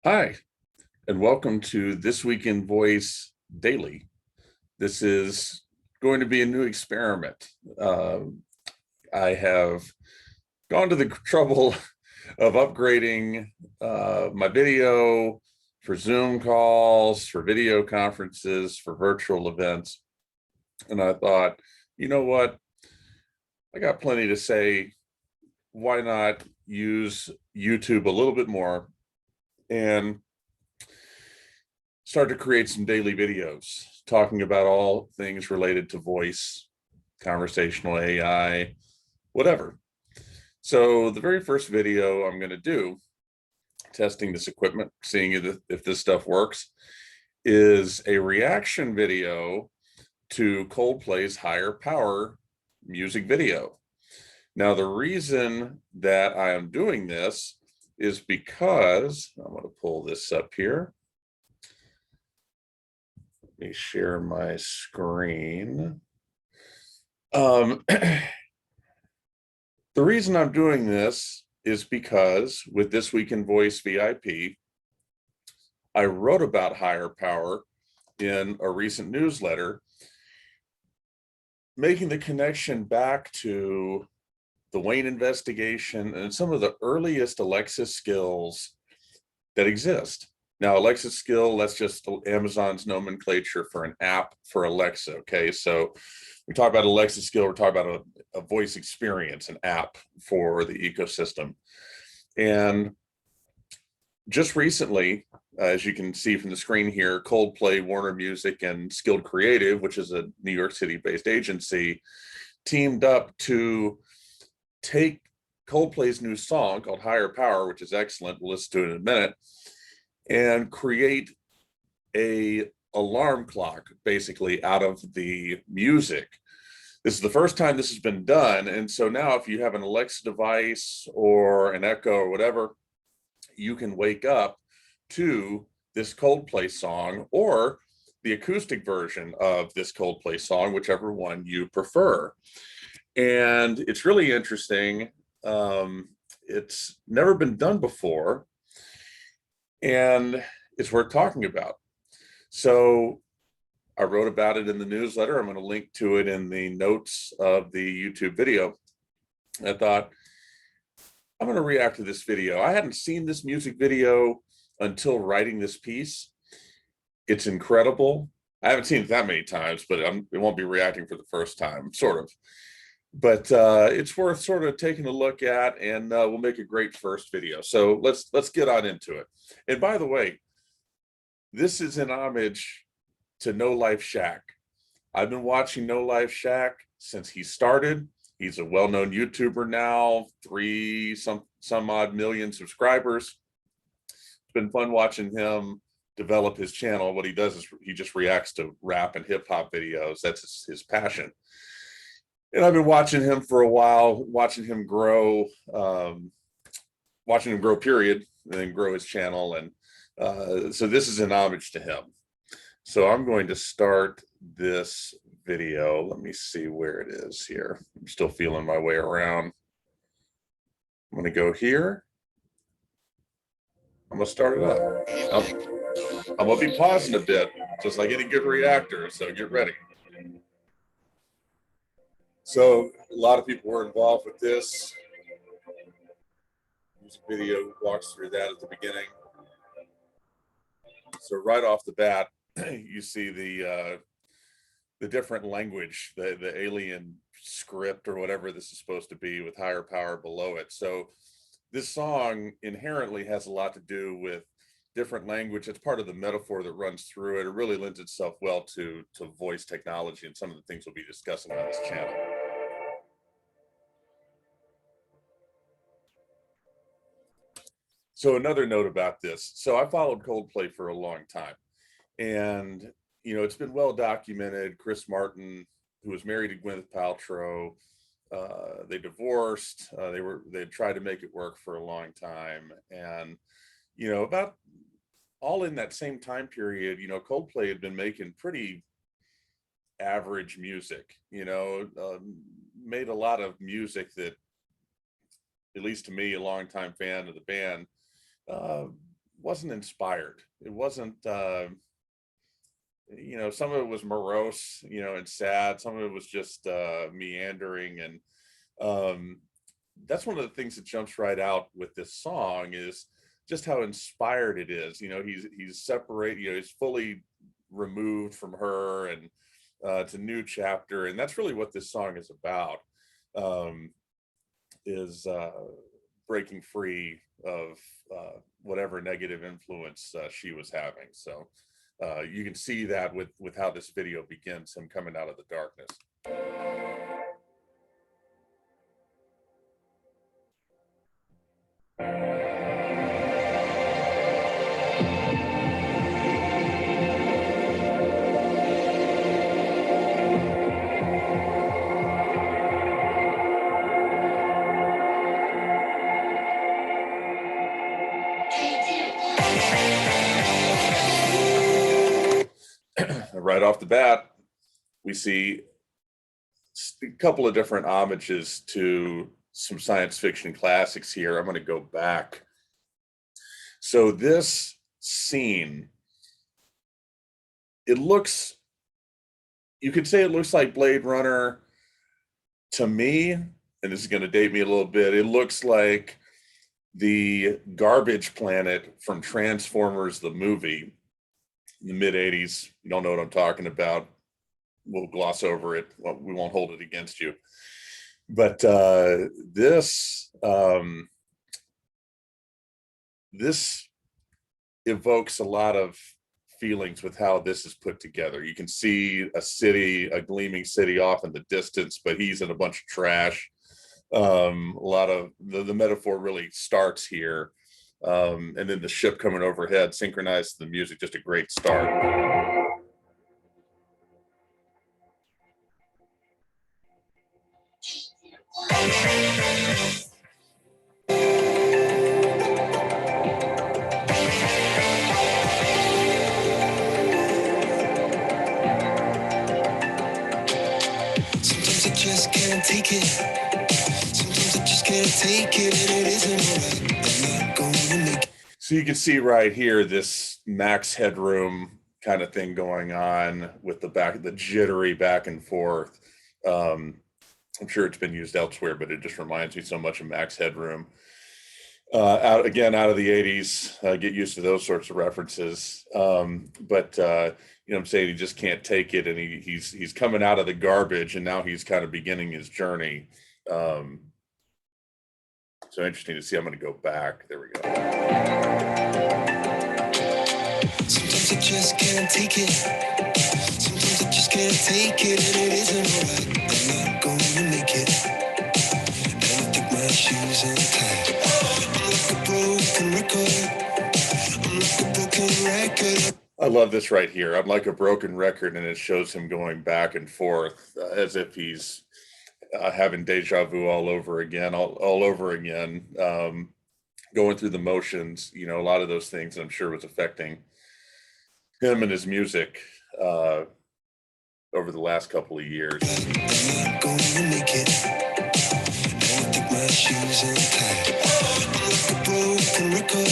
Hi, and welcome to This Week in Voice Daily. This is going to be a new experiment. I have gone to the trouble of upgrading my video for Zoom calls, for video conferences, for virtual events. And I thought, you know what? I got plenty to say. Why not use YouTube a little bit more and start to create some daily videos talking about all things related to voice, conversational AI, whatever. So the very first video I'm going to do, testing this equipment, seeing if this stuff works, is a reaction video to Coldplay's Higher Power music video. Now, the reason that I am doing this is because I'm going to pull this up here. Let me share my screen. The reason I'm doing this is because with This Week in Voice VIP, I wrote about Higher Power in a recent newsletter, making the connection back to the Wayne investigation and some of the earliest Alexa skills that exist. Now, Alexa skill, that's just Amazon's nomenclature for an app for Alexa, okay? So we talk about Alexa skill, we're talking about a voice experience, an app for the ecosystem. And just recently, as you can see from the screen here, Coldplay, Warner Music, and Skilled Creative, which is a New York City-based agency, teamed up to take Coldplay's new song called Higher Power, which is excellent, we'll listen to it in a minute, and create a alarm clock basically out of the music. This is the first time this has been done. And so now if you have an Alexa device or an Echo or whatever, you can wake up to this Coldplay song or the acoustic version of this Coldplay song, whichever one you prefer. And it's really interesting. It's never been done before, and it's worth talking about. So I wrote about it in the newsletter. I'm going to link to it in the notes of the YouTube video. I thought, I'm going to react to this video. I hadn't seen this music video until writing this piece. It's incredible. I haven't seen it that many times, but it won't be reacting for the first time, sort of. But it's worth sort of taking a look at, and we'll make a great first video. So let's get on into it. And by the way, this is an homage to NoLifeShaq. I've been watching NoLifeShaq since he started. He's a well-known YouTuber now, some odd million subscribers. It's been fun watching him develop his channel. What he does is he just reacts to rap and hip hop videos. That's his passion. And I've been watching him for a while, watching him grow, period, and then grow his channel. And so this is an homage to him. So I'm going to start this video. Let me see where it is here. I'm still feeling my way around. I'm going to go here. I'm going to start it up. I'm going to be pausing a bit, just like any good reactor, so get ready. So a lot of people were involved with this. Music video walks through that at the beginning. So right off the bat, you see the different language, the alien script or whatever this is supposed to be with Higher Power below it. So this song inherently has a lot to do with different language. It's part of the metaphor that runs through it. It really lends itself well to voice technology and some of the things we'll be discussing on this channel. So another note about this. So I followed Coldplay for a long time, and it's been well documented. Chris Martin, who was married to Gwyneth Paltrow, they divorced. They tried to make it work for a long time, and about all in that same time period, Coldplay had been making pretty average music. Made a lot of music that, at least to me, a longtime fan of the band, wasn't inspired. It wasn't, you know, some of it was morose, you know, and sad. Some of it was just meandering. And that's one of the things that jumps right out with this song is just how inspired it is. You know, he's separated, you know, he's fully removed from her, and it's a new chapter. And that's really what this song is about, um, is breaking free of whatever negative influence she was having. So you can see that with how this video begins, him coming out of the darkness. Right off the bat, we see a couple of different homages to some science fiction classics here. I'm going to go back. So this scene, it looks, you could say it looks like Blade Runner to me, and this is going to date me a little bit. It looks like the garbage planet from Transformers, the movie, in the mid 80s. You don't know what I'm talking about, we'll gloss over it. Well, we won't hold it against you. But this this evokes a lot of feelings with how this is put together. You can see a city, a gleaming city off in the distance, but he's in a bunch of trash. A lot of the metaphor really starts here. And then the ship coming overhead, synchronized to the music, just a great start. Sometimes I just can't take it. Sometimes I just can't take it, and it isn't right. I'm not gonna make it. So you can see right here this max headroom kind of thing going on with the jittery back and forth. I'm sure it's been used elsewhere, but it just reminds me so much of Max Headroom. Out of the 80s, get used to those sorts of references. But you know what I'm saying, he just can't take it, and he's coming out of the garbage, and now he's kind of beginning his journey. So interesting to see. I'm going to go back. There we go. Sometimes I just can't take it. Sometimes I just can't take it, and it isn't right. I'm not gonna make it. And I think my shoes untied. I'm like a broken record. I'm like a broken record. I love this right here. I'm like a broken record, and it shows him going back and forth as if he's having deja vu all over again, all over again, going through the motions. You know, a lot of those things I'm sure was affecting him and his music over the last couple of years. I'm gonna make it. I think my shoes untied. I'm like a broken record.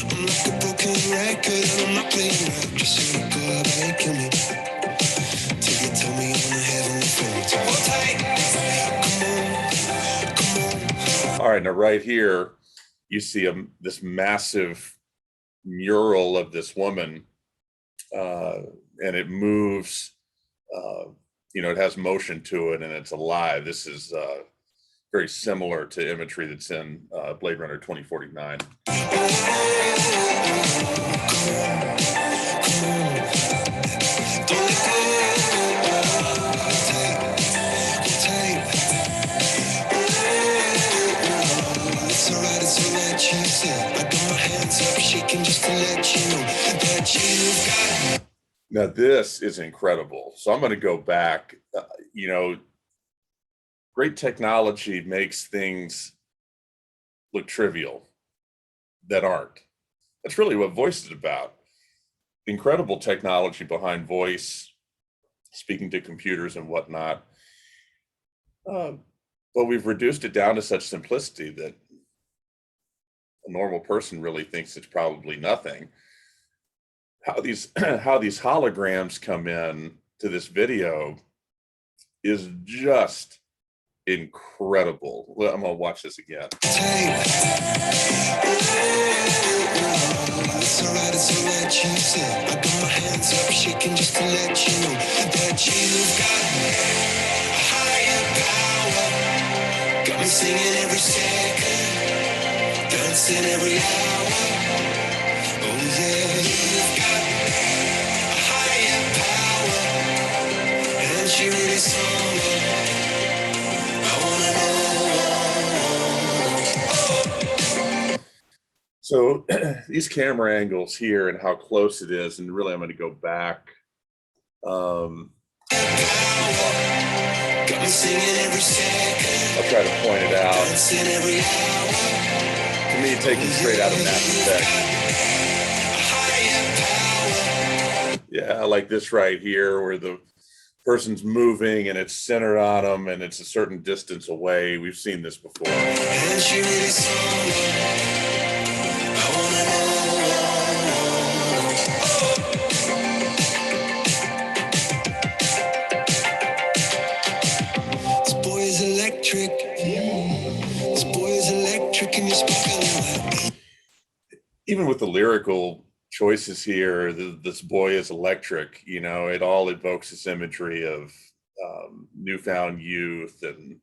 I'm like a broken record, and I'm not playing right. Just so you go out and kill me. Till you tell me I'm a heavenly phone. Hold tight. Come on. All right, now right here, you see this massive mural of this woman, and it moves. You know, it has motion to it, and it's alive. This is very similar to imagery that's in Blade Runner 2049. Now this is incredible. So I'm going to go back. You know, great technology makes things look trivial that aren't. That's really what voice is about. Incredible technology behind voice, speaking to computers and whatnot. But we've reduced it down to such simplicity that a normal person really thinks it's probably nothing. How these how these holograms come in to this video is just incredible. Well, I'm gonna watch this again. It's alright, you said. I got my hands up, shaking just to let you know that you've got a higher power. Got me singing every second, dancing every hour. Oh yeah, you've got a higher power, and she really saw me. So these camera angles here and how close it is, and really I'm going to go back. I'll try to point it out. To me, taken straight out of Mass Effect. Yeah, I like this right here where the person's moving and it's centered on them and it's a certain distance away. We've seen this before. Even with the lyrical choices here, this boy is electric, you know, it all evokes this imagery of newfound youth and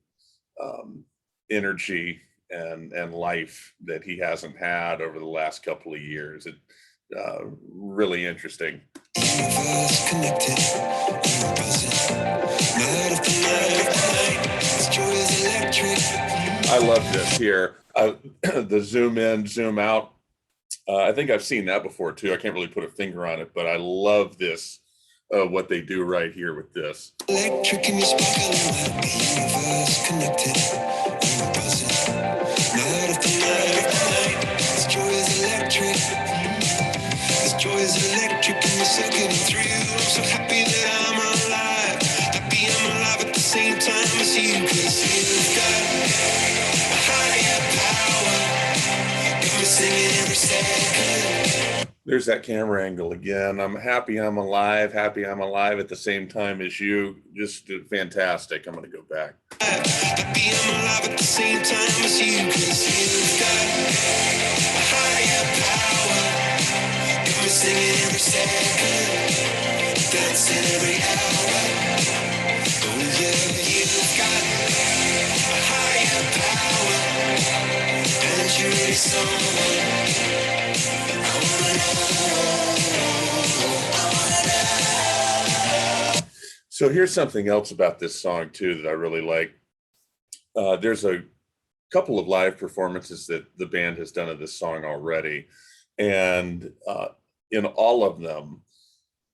energy and life that he hasn't had over the last couple of years. It really interesting. I love this here. The zoom in, zoom out. I think I've seen that before too. I can't really put a finger on it, but I love this, what they do right here with this. Electric in your connected. Night after night, this joy is electric. This joy is electric and you're circuiting through. I'm so happy that I'm alive. Happy I'm alive at the same time as you. 'Cause you've got a higher power. Got me singing every second. There's that camera angle again. I'm happy I'm alive at the same time as you. Just fantastic. I'm going to go back. Happy I'm alive at the same time as you. 'Cause you've got a higher power. Got me singing every second, dancing every hour. Oh yeah, you've got a higher power, and you're really someone. So here's something else about this song too that I really like. There's a couple of live performances that the band has done of this song already, and in all of them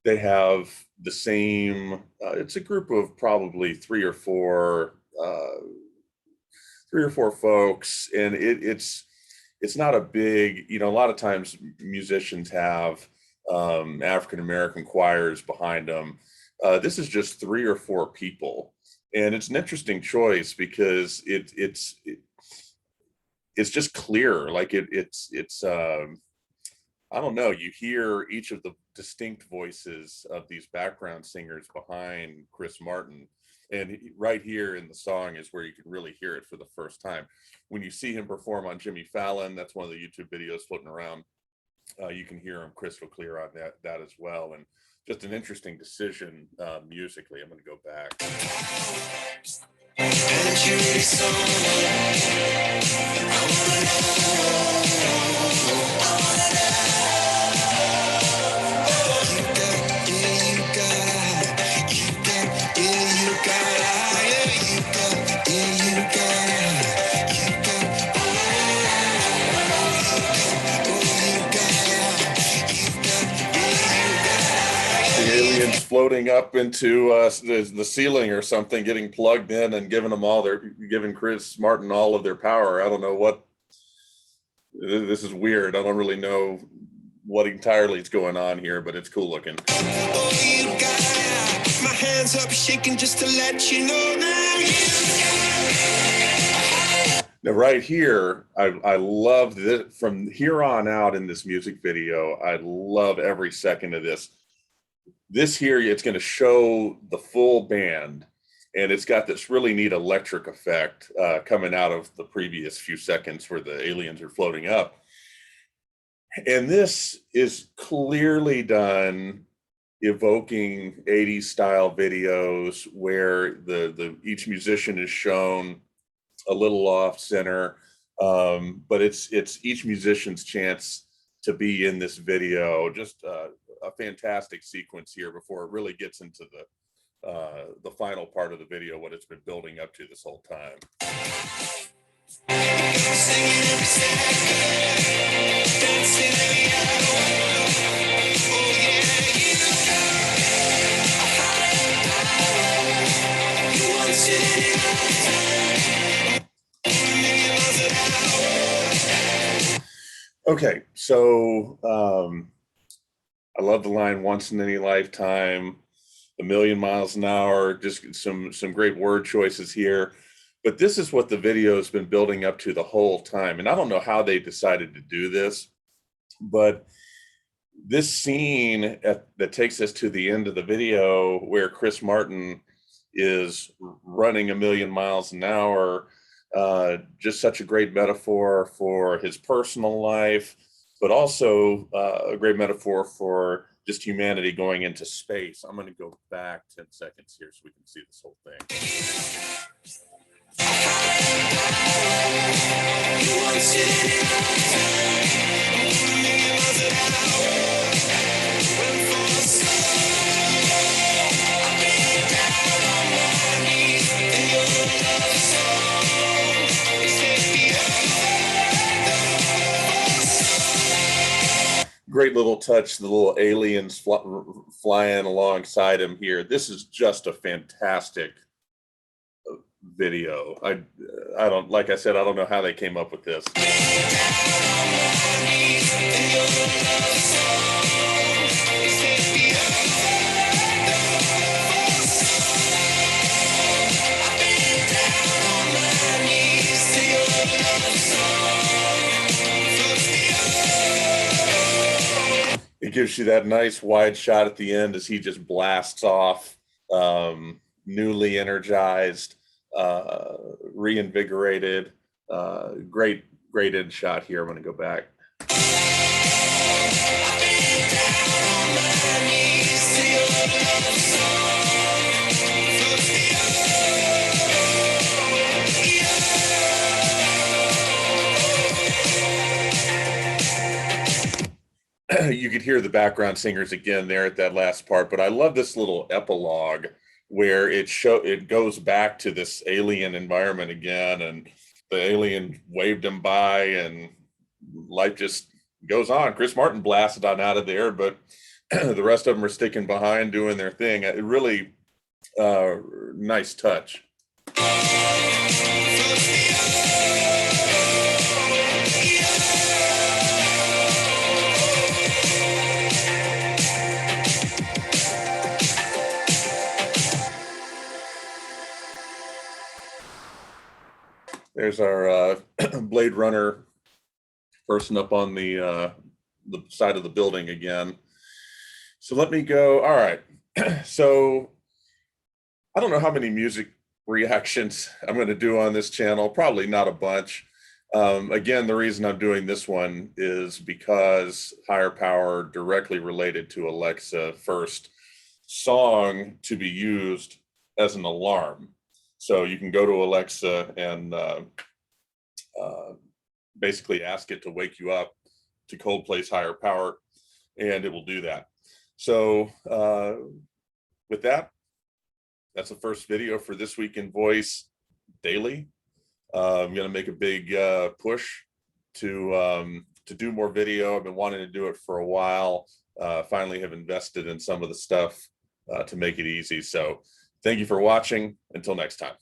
they have the same it's a group of probably three or four folks, and it's not a big, you know, a lot of times musicians have African-American choirs behind them. This is just three or four people, and it's an interesting choice because it's just clear. Like it's I don't know, you hear each of the distinct voices of these background singers behind Chris Martin. And right here in the song is where you can really hear it for the first time. When you see him perform on Jimmy Fallon, that's one of the YouTube videos floating around. You can hear him crystal clear on that as well. And just an interesting decision musically. I'm going to go back. Floating up into the ceiling or something, getting plugged in and giving Chris Martin all of their power. I don't know what, this is weird. I don't really know what entirely is going on here, but it's cool looking. Oh, you got my hands up shaking just to let you know now. Now, right here, I love this. From here on out in this music video, I love every second of this. This here, it's going to show the full band, and it's got this really neat electric effect coming out of the previous few seconds where the aliens are floating up. And this is clearly done evoking 80s style videos where each musician is shown a little off center, but it's each musician's chance to be in this video. Just a fantastic sequence here before it really gets into the final part of the video, what it's been building up to this whole time. Okay, so I love the line "once in any lifetime," "a million miles an hour." Just some great word choices here. But this is what the video has been building up to the whole time, and I don't know how they decided to do this, but this scene that takes us to the end of the video, where Chris Martin is running a million miles an hour. Just such a great metaphor for his personal life, but also a great metaphor for just humanity going into space. I'm going to go back 10 seconds here so we can see this whole thing. Great little touch, the little aliens flying alongside him here. This is just a fantastic video. I don't, like I said, I don't know how they came up with this. It gives you that nice wide shot at the end as he just blasts off, newly energized, reinvigorated. Great end shot here. I'm going to go back. You could hear the background singers again there at that last part, but I love this little epilogue where it goes back to this alien environment again, and the alien waved him by, and life just goes on. Chris Martin blasted on out of there, but the rest of them are sticking behind doing their thing. It really nice touch. There's our Blade Runner person up on the side of the building again. So let me go. All right. So I don't know how many music reactions I'm going to do on this channel. Probably not a bunch. Again, the reason I'm doing this one is because Higher Power directly related to Alexa first song to be used as an alarm. So you can go to Alexa and basically ask it to wake you up to Coldplay's Higher Power, and it will do that. So with that, that's the first video for This Week in Voice Daily. I'm going to make a big push to do more video. I've been wanting to do it for a while. Finally have invested in some of the stuff to make it easy. So thank you for watching. Until next time.